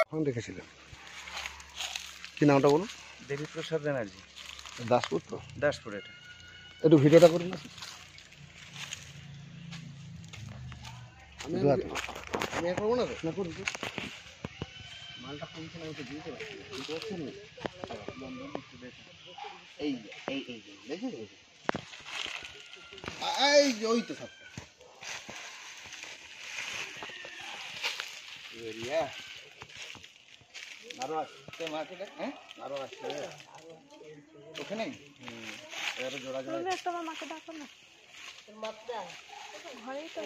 কখন দেখেছিলেন? কি নামটা বলুন? দেবীপ্রসাদ ব্যানার্জি, দাসপুর তো? দাসপুর। এটা একটু ভিডিওটা করুন না। আমি করবো না তো, না করুন। মালটা কমছে না, আমি তো দিতে পারছি না, বুঝতে পারছেন না? এই এই এই দেখুন, এই যে ওই তো সবটা আরো আসছে মার্কেটে। হ্যাঁ আরো আসছে ওখানে আরো জোড়া জোড়া। তোমার মাকে ডাকো না, ঘরেই তো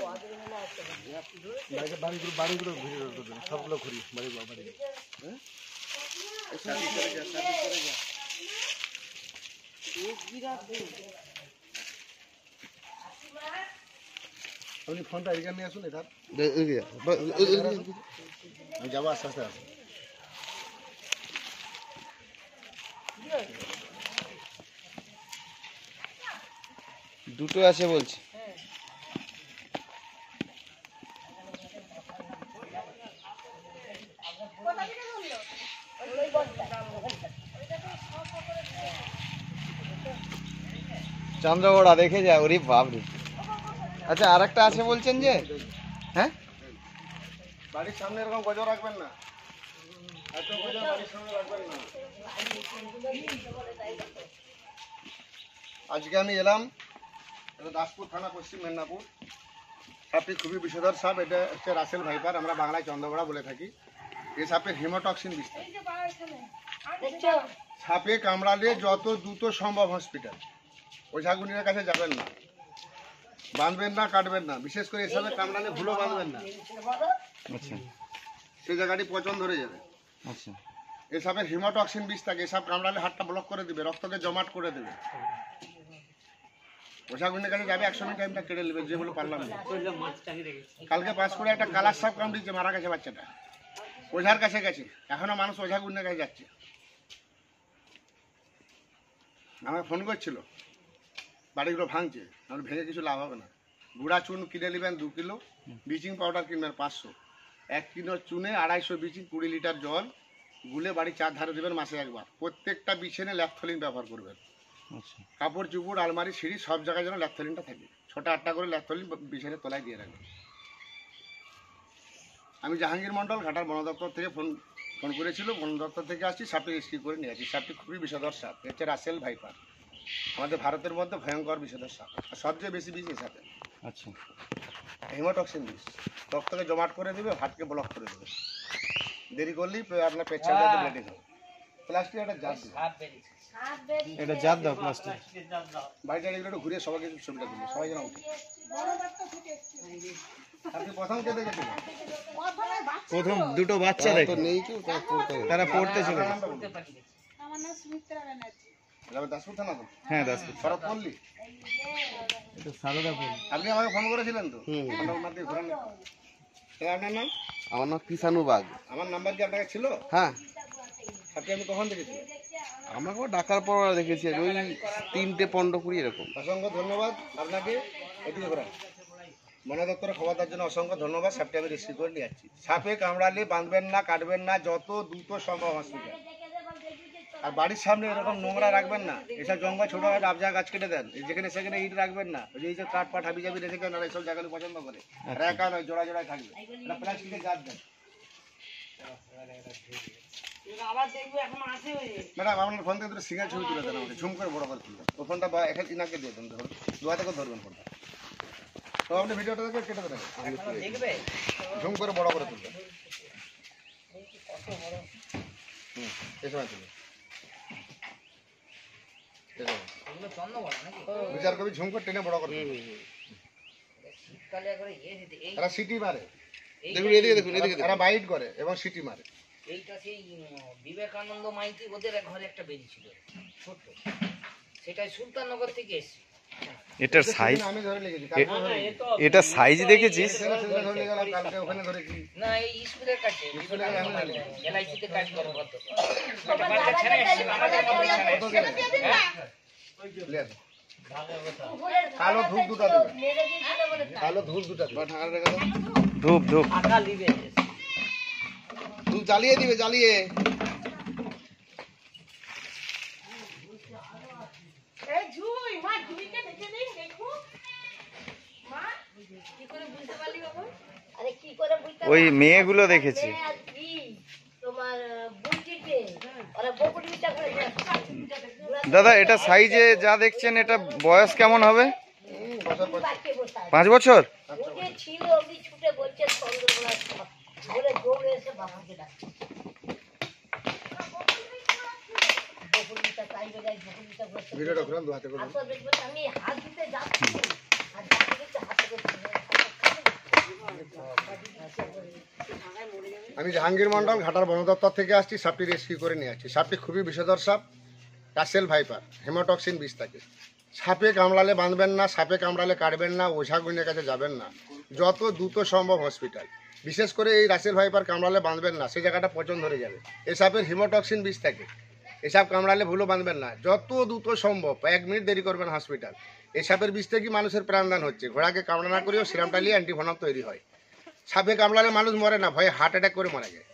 বাড়িগুলো ভিডিও করবেন, সবগুলো ঘুরি বাড়িগুলো। হ্যাঁ আপনি ফোনটা এদিকে নিয়ে আসুন। এটা আমি যাবো আস্তে আস্তে আসুন। দুটো আছে বলছি। চন্দ্রগড়া দেখে যা, ওরে বাপরে। আচ্ছা আর একটা আছে বলছেন যে? হ্যাঁ বাড়ির সামনে এরকম গজর রাখবেন না, এত গজর বাড়ির সামনে রাখবেন না। আজকে আমি এলাম, এটা দাসপুর থানা, পশ্চিম মেদিনীপুর। সাপটি খুবই বিষধর সাপ। এটা হচ্ছে রাসেল ভাইপার, আমরা বাংলায় চন্দ্রগড়া বলে থাকি। এই সাপের হিমোটক্সিন বিস্তার। সাপে কামড়ালে যত দ্রুত সম্ভব হসপিটাল। ওঝাগুনির কাছে যাবেন না, বাঁধবেন না, কাটবেন না। বিশেষ করে এসবে কামড়ালে ভুলো বাঁধবেন না। আচ্ছা সেই জায়গাটি পচন ধরে যাবে। আচ্ছা। এই সাপের হিমোটক্সিন বিষ থাকে। এসব কামড়ালে হাতটা ব্লক করে দেবে, রক্তকে জমাট করে দেবে। ওঝাগুনির কাছে যাবে, 100 মিনিট টাইমটা কেটে নেবে, যেগুলো পারলাম না। কালকে পাস করে একটা কালার সাপ কামড়িয়েছে, মারা গেছে বাচ্চাটা। ওঝার কাছে গেছে, এখনো মানুষ ওঝাগুনির কাছে যাচ্ছে। আমাকে ফোন করছিল, বাড়িগুলো ভাঙছে। আমার ভেঙে কিছু লাভ হবে না। গুঁড়া চুন কিনে নেবেন 2 কিলো, ব্লিচিং পাউডার কিনবেন 500, 1 কিলো চুনে 250 ব্লিচিং, 20 লিটার জল গুলে বাড়ি 4 ধারে দেবেন মাসে একবার। প্রত্যেকটা বিছানে ল্যাপথলিন ব্যবহার করবেন। আচ্ছা কাপড় চুপড় আলমারি সিঁড়ি সব জায়গায় যেন ল্যাপথলিনটা থাকে। 6টা 8টা করে ল্যাপথলিন বিছানে তলায় দিয়ে রাখবেন। আমি জাহাঙ্গীর মন্ডল, ঘাটার বন দপ্তর থেকে ফোন করেছিল। বন দপ্তর থেকে আসছি, সাপটি রেস্কিউ করে নিয়ে আসছি। সাপটি খুবই বিষধর সাপ, হচ্ছে রাসেল ভাইপার। আমাদের ভারতের মধ্যে ভয়ঙ্কর বিষধর সাপ, আর সবচেয়ে বেশি বিষ এই সাপে। আচ্ছা। হিমোটক্সিন বিষ রক্তকে জমাট করে দেবে, হার্টকে ব্লক করে দেবে। দেরি করলেই আপনার পেছনে ব্লিডিং হবে। প্লাস্টিক একটা জাত দিবে, এটা জাত দাও প্লাস্টিক। বাড়িটা এগুলো একটু ঘুরে সবাইকে ছবিটা দিবে, সবাই যেন উঠে। আপনি প্রথম কে দেখেছিলেন? প্রথম দুটো বাচ্চা দেখে নেই কেউ, তারা পড়তে চলে গেছে। আমার নাম সুমিত্রা ব্যানার্জি। দাসপুর থানা তো? হ্যাঁ দাসপুর। শরৎ পল্লী। এটা সারদাপুর। আপনি আমাকে ফোন করেছিলেন তো? আপনার নাম? আমার নাম কিষানু বাগ। আমার নাম্বার কি আপনার ছিল? হ্যাঁ, আপনি আমি কখন দেখেছি? আমাকেও ডাকার পর দেখেছি ওই 3টে 15-20 এরকম। অসংখ্য ধন্যবাদ আপনাকে। এদিকে ঘোরা বন দপ্তরে খবর দেওয়ার জন্য অসংখ্য ধন্যবাদ। সাপটি আমি রেস্কিউ করে নিয়ে যাচ্ছি। সাপে কামড়ালে বাঁধবেন না, কাটবেন না, যত দ্রুত সম্ভব হসপিটাল। আর বাড়ির সামনে এরকম নোংরা রাখবেন না। এসব জঙ্গল ছোটো গাছ আবজা গাছ কেটে দেন, যেখানে সেখানে ইট রাখবেন না। ওই যে এই যে কাঠ পাট হাবি জাবি রেখে দেন, এইসব জায়গাগুলো পছন্দ করে। আর একা নয়, জোড়া জোড়ায় থাকবে। এটা প্লাস্টিকের জাত দেন। ম্যাডাম আপনার ফোন থেকে দুটো সিঙ্গেল ছবি তুলে দেন আমাকে, ঝুম করে বড় করে তুলবেন। ও ফোনটা এখানে ইনাকে দিয়ে দেন, ধরুন 2 হাতে করে ধরবেন ফোনটা। তো আপনি ভিডিওটা দেখে কেটে দেবেন, ঝুম করে বড় করে তুলবেন। এই সময় তুলবেন, বিচার করবি, ঝুম করে টেনে বড় করে এরা সিটি মারে। দেখুন এদিকে, দেখুন এদিকে, এরা বাইট করে এবং সিটি মারে। এইটা সেই বিবেকানন্দ মাইতি ওদের ঘরে একটা বেরিয়েছিল ছোট, সেটাই সুলতাননগর থেকে এসেছে। এটার সাইজ, আমি ধরে লেগেছি, এটা সাইজ দেখেছিস? ধরে গেলাম, কালকে ওখানে ধরেছি। না এই স্কুলের কাছে এলআইসিতে কাজ করে কত কালো ধূপ দুটা দেবে, কালো ধূপ দুটা দেবে। ধূপ ধূপ টাকা নিবে। জ্বালিয়ে দিবে জ্বালিয়ে। এই ঝুই মা ঝুইকে দেখে নিন দেখো মা কি করে বুঝতে পারলি বাবা? আরে কি করে বুঝতে ওই মেয়েগুলো দেখেছি। তোমার বুঝিতে ওরা বকুলিটা করে দাদা এটা সাইজে যা দেখছেন এটা বয়স কেমন হবে? 5 বছর। ওকে ছিল ওই ছুটে বলছে চন্দ্রকোনা বলে দৌড়ে এসে বাবাকে ডাকছে বকুলিটা চাইবে যাই বকুলিটা বসে ভিডিওটা করলাম 2 হাতে করে। আসলে দেখবেন আমি হাত দিতে যাচ্ছি আর যাতে দিতে হাতে করে আমি জাহাঙ্গীর মন্ডল ঘাটার বন দপ্তর থেকে আসছি। সাপটি রেস্কিউ করে নিয়ে আসছি। সাপটি খুবই বিষধর সাপ, রাসেল ভাইপার, হেমোটক্সিন বিষ থাকে। সাপে কামড়ালে বাঁধবেন না, সাপে কামড়ালে কাটবেন না, ওঝা গুণের কাছে যাবেন না, যত দ্রুত সম্ভব হসপিটাল। বিশেষ করে এই রাসেল ভাইপার কামড়ালে বাঁধবেন না, সেই জায়গাটা পচন ধরে যাবে। এই সাপের হিমোটক্সিন বিষ থাকে। এসব কামড়ালে ভুলো বাঁধবেন না, যত দ্রুত সম্ভব 1 মিনিট দেরি করবেন হসপিটাল। এই সাপের বিষ থেকে মানুষের প্রাণদান হচ্ছে। ঘোড়াকে কামড়া না করেও সিরামটা নিয়ে অ্যান্টিভেনম তৈরি হয়। সাপে কামড়ালে মানুষ মরে না, ভয়ে হার্ট অ্যাটাক করে মারা যায়।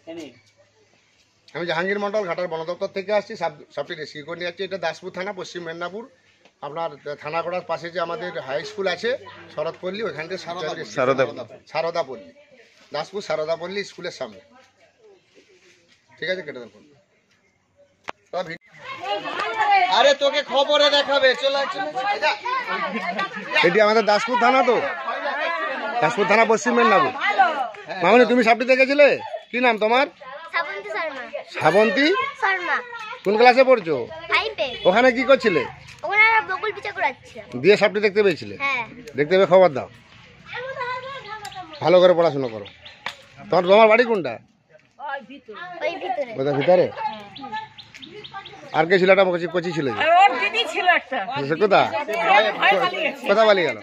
আমি জাহাঙ্গীর মন্ডল ঘাটার বন দপ্তর থেকে আসছি। সাপটি রেস্কিউ করে নিয়ে যাচ্ছি। এটা দাসপুর থানা, পশ্চিম মেদিনীপুর। আপনার থানাগড়ার পাশে যে আমাদের হাই স্কুল আছে শরৎপল্লী, ওইখান থেকে সারদাপল্লী, দাসপুর সারদাপল্লী স্কুলের সামনে। ঠিক আছে, কেটে দেন ফোন। আরে তোকে খবরে দেখাবে, চলে এটি আমাদের দাসপুর থানা, তো দাসপুর থানা, পশ্চিম মেদিনীপুর। মামনি, তুমি সাপটি দেখেছিলে? কি নাম তোমার? শ্রাবন্তী শর্মা। শ্রাবন্তী শর্মা কোন ক্লাসে পড়ছো? 5-এ। ওখানে কি করছিলে? ওখানে আমরা বকুল পিঠা করাচ্ছি। দিয়ে সাপটি দেখতে পেয়েছিলে? হ্যাঁ। দেখতে পেয়ে খবর দাও। ভালো করে পড়াশোনা করো। তোমার বাড়ি কোনটা? ওই ভিতরে। ওদের ভিতরে? আর কে ছিল? একটা কচি ছিল যে, ওর দিদি ছিল একটা সে কোথা কোথা পালিয়ে গেল?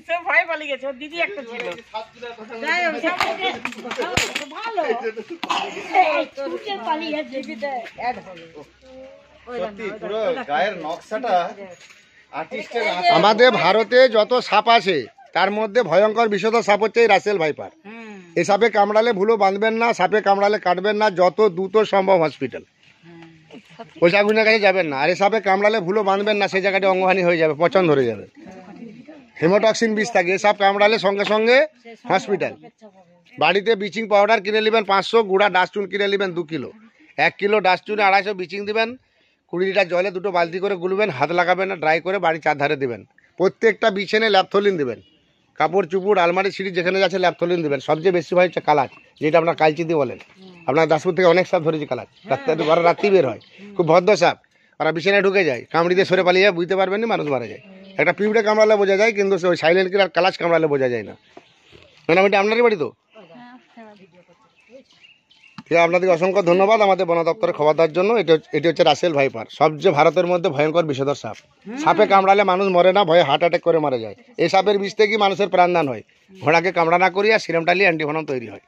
সে ভয় পালিয়ে গেছে ওর দিদি একটা ছিল যাই হোক, ভালো ছুটে পালিয়ে দিদিতে অ্যাড হলো সত্যি পুরো গায়ের নকশাটা আর্টিস্টের আমাদের ভারতে যত সাপ আছে তার মধ্যে ভয়ঙ্কর বিষধর সাপ হচ্ছে এই রাসেল ভাইপার। এই সাপে কামড়ালে ভুলো বাঁধবেন না, সাপে কামড়ালে কাটবেন না, যত দ্রুত সম্ভব হসপিটাল। ওই সাগুনের কাছে যাবেন না। আর এই সাপে কামড়ালে ভুলো বাঁধবেন না, সেই জায়গাটা অঙ্গহানি হয়ে যাবে, পচন ধরে যাবে। হেমোটক্সিন বিষ থাকে। এই সাপ কামড়ালে সঙ্গে সঙ্গে হসপিটাল। বাড়িতে ব্লিচিং পাউডার কিনে নেবেন 500, গুঁড়া ডাস্টুন কিনে নেবেন 2 কিলো। 1 কিলো ডাস্টুনে 250 ব্লিচিং দিবেন। 20 লিটার জলে 2 বালতি করে গুলবেন, হাত লাগাবেন না, ড্রাই করে বাড়ি চারধারে দিবেন। প্রত্যেকটা বিছানে ল্যাপথলিন দিবেন। কাপড় চুপড় আলমারি সিঁড়ি যেখানে যাচ্ছে ল্যাপথলিন দিবেন। সবচেয়ে বেশি হয় হচ্ছে কালাচ, যেটা আপনার কালচিদি বলেন। আপনার দাসপুর থেকে অনেক সাপ ধরেছি কালাচ, ঘরে রাত্রি বের হয়, খুব ভদ্র সাপ। ওরা বিছানায় ঢুকে যায়, কামড়িতে সরে পালিয়ে যায়, বুঝতে পারবেন না, মানুষ মারা যায়। একটা পিঁপড়ে কামড়ালে বোঝা যায়, কিন্তু ওই সাইলেন্ট কিলার কালাচ কামড়ালে বোঝা যায় না। ম্যাডাম, এটা আপনারই বাড়ি তো? ঠিক আছে, আপনাদেরকে অসংখ্য ধন্যবাদ আমাদের বন দপ্তরে খবর দেওয়ার জন্য। এটি হচ্ছে রাসেল ভাইপার, সবচেয়ে ভারতের মধ্যে ভয়ঙ্কর বিষধর সাপ। সাপে কামড়ালে মানুষ মরে না, ভয়ে হার্ট অ্যাটাক করে মারা যায়। এই সাপের বিষ থেকে মানুষের প্রাণদান হয়। ঘোড়াকে কামড়া না করিয়া সিরামটা নিয়ে অ্যান্টিভেনম তৈরি হয়।